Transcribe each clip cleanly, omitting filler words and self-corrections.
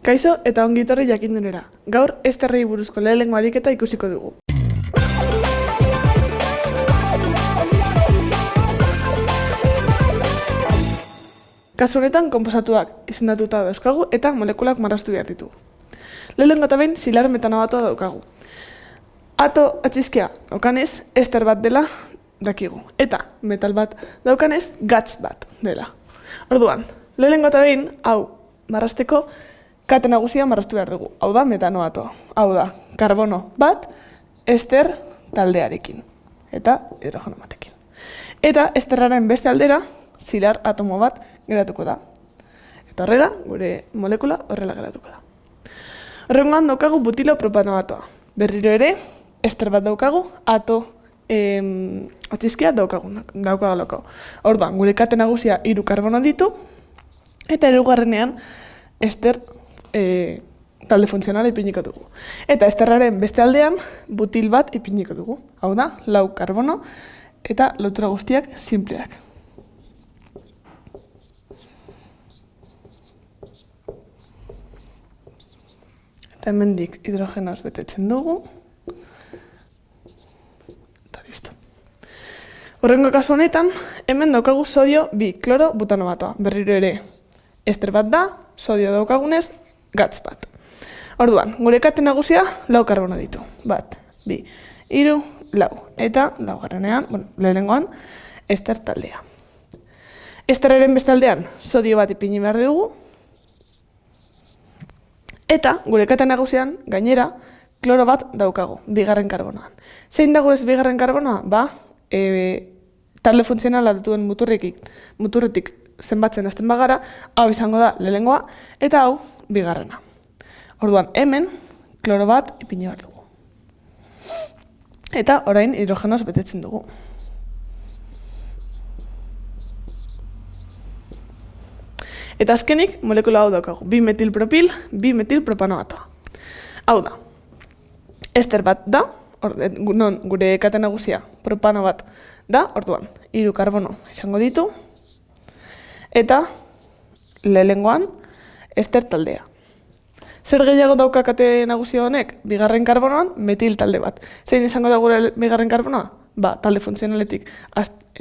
Kaixo eta ongi etorri jakindunera. Gaur Esterrei buruzko lehenengo ariketa ikusiko dugu. Kasu honetan konposatuak izendatuta dauzkagu eta molekulak marraztu behar ditugu. Lehenengo eta behin zilar metanobatoa daukagu. Ato atxizkia daukanez, ester bat dela dakigu. Eta metal bat daukanez, gatz bat dela. Orduan, lehenengo eta behin, hau marrazteko, kate nagusia marraztu behar dugu. Hau da metanobatoa. Hau da, karbono bat, ester taldearekin. Eta hidrogeno batekin. Eta esterraren beste aldera, zilar atomo bat geratuko da. Eta horrela, gure molekula horrela geratuko da. Horrengoan daukagu butilo propanobatoa. Berriro ere, ester bat daukagu, ato atxizkia daukagu. Orduan, gure kate nagusia 3 karbono ditu, eta hirugarrenean ester talde funtzionala ipiniko dugu. Eta esterraren beste aldean butil bat ipiniko dugu. Hau da, 4 karbono eta lotura guztiak sinpleak. Eta hemendik hidrogenoz betetzen dugu. Eta listo. Horrengo kasu honetan, hemen daukagu sodio bi-kloro butanobatoa. Berriro ere, ester bat da, sodio daukagunez, gatz bat. Orduan, gure kate nagusia 4 karbono ditu. 1, 2, 3, 4. Eta laugarrenean, lehenengoan, ester taldea. Esterraren beste aldean, sodio bat ipini behar dugu. Eta gure kate nagusian, gainera, kloro bat daukagu, 2. karbonoan. Zein da gure 2. karbonoa? Talde funtzionala dutuen muturretik zenbatzen hasten bagara, hau izango da lehenengoa, eta hau bigarrena. Orduan, hemen, kloro bat ipini behar dugu. Eta orain hidrogenoz betetzen dugu. Eta azkenik, molekula hau daukagu. 2-metilpropil, 2-metilpropanobatoa. Hau da, ester bat da, non gure kate nagusia propano bat da, orduan, 3 karbono izango ditu, eta lehenengoan ester taldea. Zer gehiago dauka kate nagusia honek? 2. karbonoan metil talde bat. Zein izango da gure 2. karbonoa? Talde funtzionaletik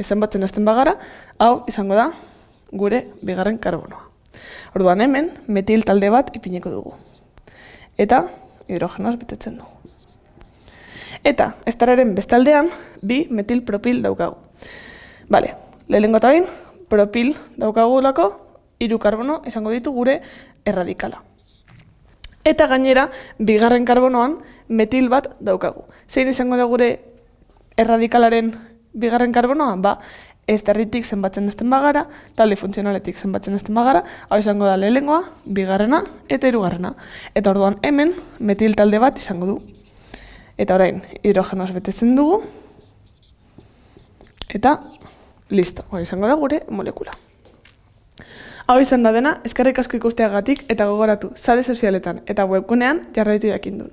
zenbatzen hasten bagara, hau izango da gure 2. karbonoa. Orduan hemen metil talde bat ipiniko dugu. Eta hidrogenoz betetzen dugu. Eta esterraren beste aldean 2-metilpropil daukagu. Lehenengo eta behin, propil daukagulako, 3 karbono izango ditu gure erradikala. Eta gainera, 2. karbonoan metil bat daukagu. Zein izango da gure erradikalaren 2. karbonoa? Esterritik zenbatzen hasten bagara, talde funtzionaletik zenbatzen hasten bagara, hau izango da lehenengoa, 2. eta 3. Eta orduan hemen metil talde bat izango du. Eta orain, hidrogenoz betetzen dugu. Eta listo, hori izango da gure molekula. Hau izan da dena, eskerrik asko ikusteagatik eta gogoratu, sare sozialetan eta webgunean jarraitu jakindun.